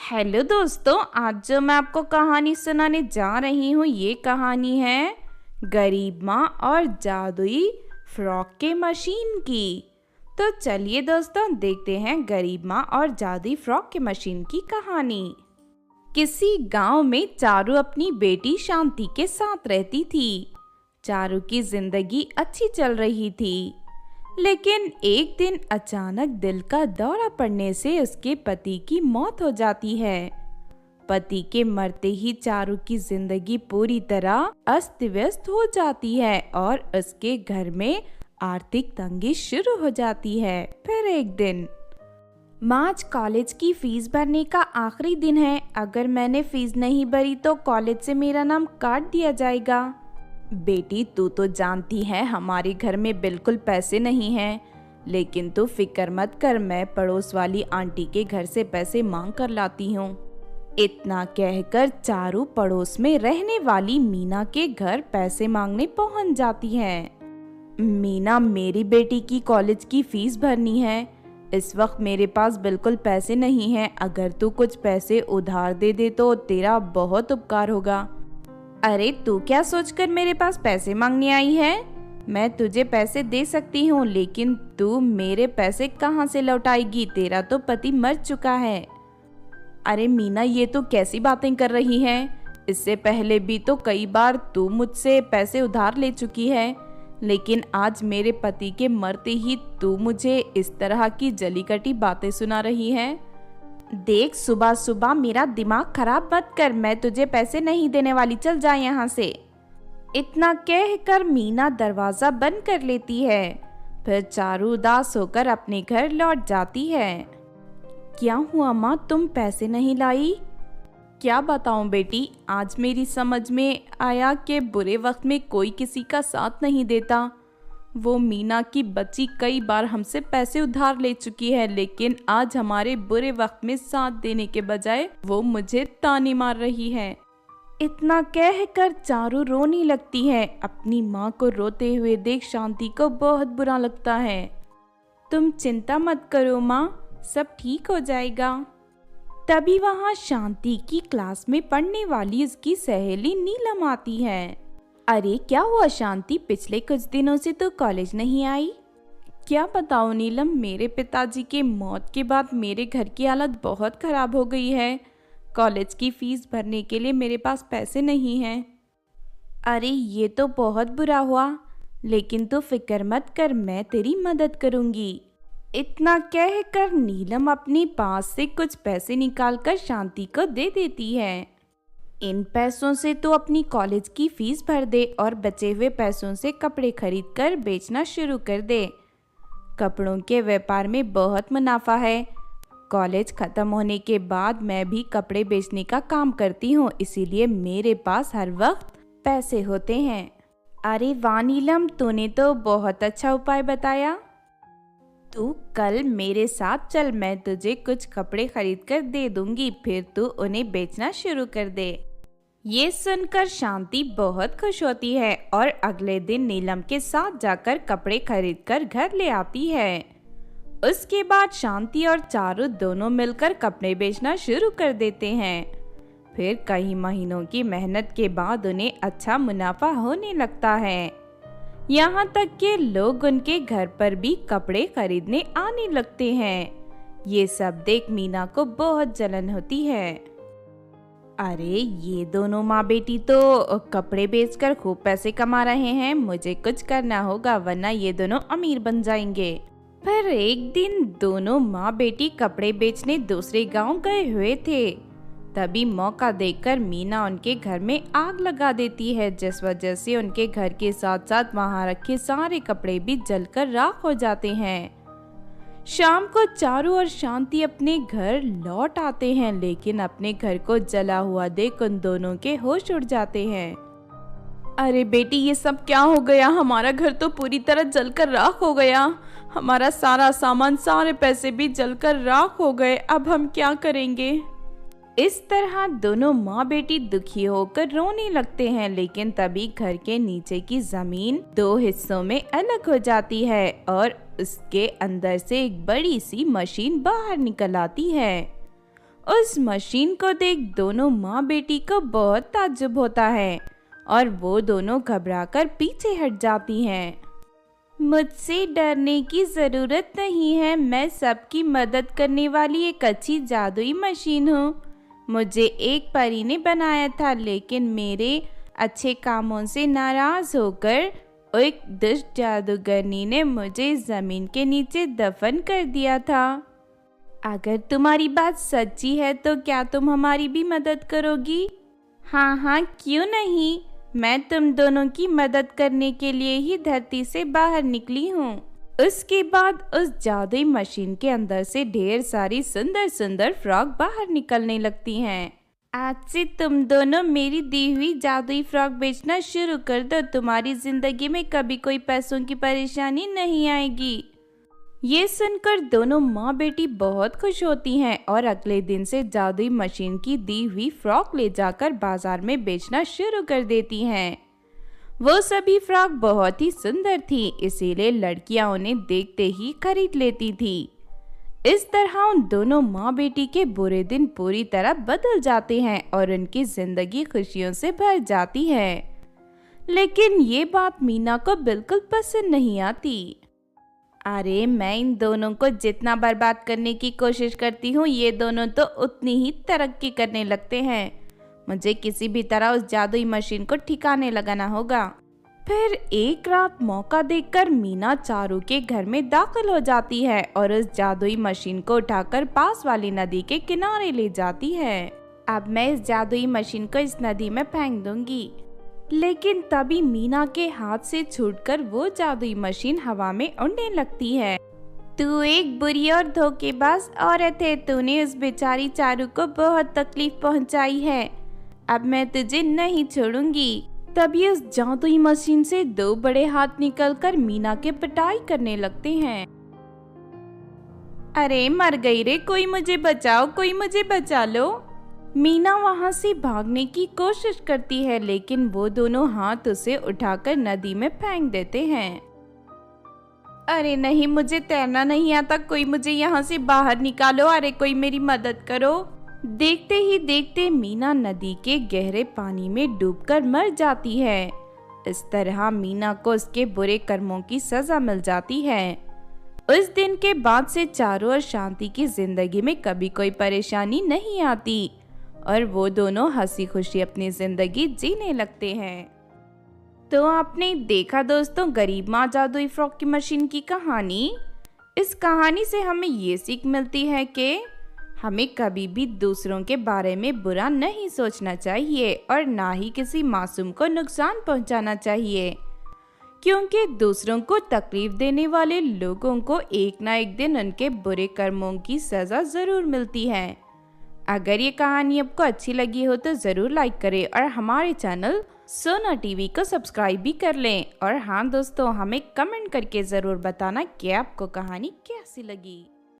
Hello दोस्तों, आज जो मैं आपको कहानी सुनाने जा रही हूँ ये कहानी है गरीब माँ और जादुई फ्रॉक के मशीन की। तो चलिए दोस्तों देखते हैं गरीब माँ और जादुई फ्रॉक के मशीन की कहानी। किसी गांव में चारू अपनी बेटी शांति के साथ रहती थी। चारू की जिंदगी अच्छी चल रही थी, लेकिन एक दिन अचानक दिल का दौरा पड़ने से उसके पति की मौत हो जाती है। पति के मरते ही चारू की जिंदगी पूरी तरह अस्त व्यस्त हो जाती है और उसके घर में आर्थिक तंगी शुरू हो जाती है। फिर एक दिन, माँ आज कॉलेज की फीस भरने का आखिरी दिन है। अगर मैंने फीस नहीं भरी तो कॉलेज से मेरा नाम काट दिया जाएगा। बेटी, तू तो जानती है हमारे घर में बिल्कुल पैसे नहीं हैं, लेकिन तू फिक्र मत कर, मैं पड़ोस वाली आंटी के घर से पैसे मांग कर लाती हूँ। इतना कहकर चारू पड़ोस में रहने वाली मीना के घर पैसे मांगने पहुँच जाती है। मीना, मेरी बेटी की कॉलेज की फीस भरनी है। इस वक्त मेरे पास बिल्कुल पैसे नहीं हैं। अगर तू कुछ पैसे उधार दे दे तो तेरा बहुत उपकार होगा। अरे तू क्या सोचकर मेरे पास पैसे मांगने आई है? मैं तुझे पैसे दे सकती हूँ, लेकिन तू मेरे पैसे कहाँ से लौटाएगी? तेरा तो पति मर चुका है। अरे मीना, ये तो कैसी बातें कर रही है? इससे पहले भी तो कई बार तू मुझसे पैसे उधार ले चुकी है, लेकिन आज मेरे पति के मरते ही तू मुझे इस तरह की जली कटी बातें सुना रही है। देख, सुबह सुबह मेरा दिमाग खराब मत कर। मैं तुझे पैसे नहीं देने वाली, चल जा यहाँ से। इतना कहकर मीना दरवाजा बंद कर लेती है। फिर चारू उदास होकर अपने घर लौट जाती है। क्या हुआ माँ, तुम पैसे नहीं लाई? क्या बताऊं बेटी, आज मेरी समझ में आया कि बुरे वक्त में कोई किसी का साथ नहीं देता। वो मीना की बच्ची कई बार हमसे पैसे उधार ले चुकी है, लेकिन आज हमारे बुरे वक्त में साथ देने के बजाय वो मुझे ताने मार रही है। इतना कहकर चारू रोने लगती है। अपनी माँ को रोते हुए देख शांति को बहुत बुरा लगता है। तुम चिंता मत करो माँ, सब ठीक हो जाएगा। तभी वहाँ शांति की क्लास में पढ़ने वाली उसकी सहेली नीलम आती है। अरे क्या हुआ शांति, पिछले कुछ दिनों से तो कॉलेज नहीं आई? क्या बताओ नीलम, मेरे पिताजी के मौत के बाद मेरे घर की हालत बहुत खराब हो गई है। कॉलेज की फीस भरने के लिए मेरे पास पैसे नहीं हैं। अरे ये तो बहुत बुरा हुआ, लेकिन तू फिक्र मत कर, मैं तेरी मदद करूंगी। इतना कहकर नीलम अपने पास से कुछ पैसे निकालकर शांति को दे देती है। इन पैसों से तू अपनी कॉलेज की फीस भर दे और बचे हुए पैसों से कपड़े खरीद कर बेचना शुरू कर दे। कपड़ों के व्यापार में बहुत मुनाफा है। कॉलेज खत्म होने के बाद मैं भी कपड़े बेचने का काम करती हूँ, इसीलिए मेरे पास हर वक्त पैसे होते हैं। अरे वाह नीलम, तूने तो बहुत अच्छा उपाय बताया। तू कल मेरे साथ चल, मैं तुझे कुछ कपड़े खरीद कर दे दूंगी, फिर तू उन्हें बेचना शुरू कर दे। ये सुनकर शांति बहुत खुश होती है और अगले दिन नीलम के साथ जाकर कपड़े खरीदकर घर ले आती है। उसके बाद शांति और चारू दोनों मिलकर कपड़े बेचना शुरू कर देते हैं। फिर कई महीनों की मेहनत के बाद उन्हें अच्छा मुनाफा होने लगता है। यहाँ तक कि लोग उनके घर पर भी कपड़े खरीदने आने लगते हैं। ये सब देख मीना को बहुत जलन होती है। अरे ये दोनों माँ बेटी तो कपड़े बेचकर खूब पैसे कमा रहे हैं, मुझे कुछ करना होगा वरना ये दोनों अमीर बन जाएंगे। फिर एक दिन दोनों माँ बेटी कपड़े बेचने दूसरे गांव गए हुए थे। तभी मौका देखकर मीना उनके घर में आग लगा देती है, जिस वजह से उनके घर के साथ साथ वहां रखे सारे कपड़े भी जलकर राख हो जाते हैं। शाम को चारू और शांति अपने घर लौट आते हैं, लेकिन अपने घर को जला हुआ देख उन दोनों के होश उड़ जाते हैं। अरे बेटी, ये सब क्या हो गया? हमारा घर तो पूरी तरह जलकर राख हो गया। हमारा सारा सामान, सारे पैसे भी जलकर राख हो गए। अब हम क्या करेंगे? इस तरह दोनों माँ बेटी दुखी होकर रोने लगते हैं, लेकिन तभी घर के नीचे की जमीन दो हिस्सों में अलग हो जाती है और उसके अंदर से एक बड़ी सी मशीन बाहर निकल आती है। उस मशीन को देख दोनों माँ बेटी को बहुत ताज्जुब होता है और वो दोनों घबराकर पीछे हट जाती हैं। मुझसे डरने की ज़रूरत नहीं है, मैं सबकी मदद करने वाली एक अच्छी जादुई मशीन हूँ। मुझे एक परी ने बनाया था, लेकिन मेरे अच्छे कामों से नाराज़ होकर एक दुष्ट जादूगरनी ने मुझे ज़मीन के नीचे दफन कर दिया था। अगर तुम्हारी बात सच्ची है तो क्या तुम हमारी भी मदद करोगी? हाँ हाँ, क्यों नहीं, मैं तुम दोनों की मदद करने के लिए ही धरती से बाहर निकली हूँ। उसके बाद उस जादुई मशीन के अंदर से ढेर सारी सुंदर सुंदर फ्रॉक बाहर निकलने लगती हैं। आज से तुम दोनों मेरी दी हुई जादुई फ्रॉक बेचना शुरू कर दो, तुम्हारी जिंदगी में कभी कोई पैसों की परेशानी नहीं आएगी। ये सुनकर दोनों माँ बेटी बहुत खुश होती हैं और अगले दिन से जादुई मशीन की दी हुई फ्रॉक ले जाकर बाजार में बेचना शुरू कर देती हैं। वो सभी फ्रॉक बहुत ही सुंदर थी, इसीलिए लड़कियां उन्हें देखते ही खरीद लेती थी। इस तरह उन दोनों माँ बेटी के बुरे दिन पूरी तरह बदल जाते हैं और उनकी जिंदगी खुशियों से भर जाती है। लेकिन ये बात मीना को बिल्कुल पसंद नहीं आती। अरे मैं इन दोनों को जितना बर्बाद करने की कोशिश करती हूँ, ये दोनों तो उतनी ही तरक्की करने लगते हैं। मुझे किसी भी तरह उस जादुई मशीन को ठिकाने लगाना होगा। फिर एक रात मौका देखकर मीना चारू के घर में दाखिल हो जाती है और उस जादुई मशीन को उठाकर पास वाली नदी के किनारे ले जाती है। अब मैं इस जादुई मशीन को इस नदी में फेंक दूंगी। लेकिन तभी मीना के हाथ से छूटकर वो जादुई मशीन हवा में उड़ने लगती है। तू एक बुरी और धोखेबाज औरत है, तूने उस बेचारी चारू को बहुत तकलीफ पहुंचाई है। अब मैं तुझे नहीं छोड़ूंगी। तभी उस जादुई मशीन से दो बड़े हाथ निकलकर मीना के पिटाई करने लगते हैं। अरे मर गई रे, कोई मुझे बचाओ, कोई मुझे बचा लो। मीना वहां से भागने की कोशिश करती है, लेकिन वो दोनों हाथ उसे उठाकर नदी में फेंक देते हैं। अरे नहीं, मुझे तैरना नहीं आता, कोई मुझे यहाँ से बाहर निकालो, अरे कोई मेरी मदद करो। देखते ही देखते मीना नदी के गहरे पानी में डूबकर मर जाती है। इस तरह मीना को उसके बुरे कर्मों की सजा मिल जाती है। उस दिन के बाद से चारू और शांति की जिंदगी में कभी कोई परेशानी नहीं आती और वो दोनों हंसी खुशी अपनी जिंदगी जीने लगते हैं। तो आपने देखा दोस्तों, गरीब माँ जादुई फ्रॉक की मशीन की कहानी। इस कहानी से हमें ये सीख मिलती है कि हमें कभी भी दूसरों के बारे में बुरा नहीं सोचना चाहिए और ना ही किसी मासूम को नुकसान पहुंचाना चाहिए, क्योंकि दूसरों को तकलीफ देने वाले लोगों को एक ना एक दिन उनके बुरे कर्मों की सजा जरूर मिलती है। अगर ये कहानी आपको अच्छी लगी हो तो ज़रूर लाइक करें और हमारे चैनल सोना टीवी को सब्सक्राइब भी कर लें। और हाँ दोस्तों, हमें कमेंट करके ज़रूर बताना कि आपको कहानी कैसी लगी।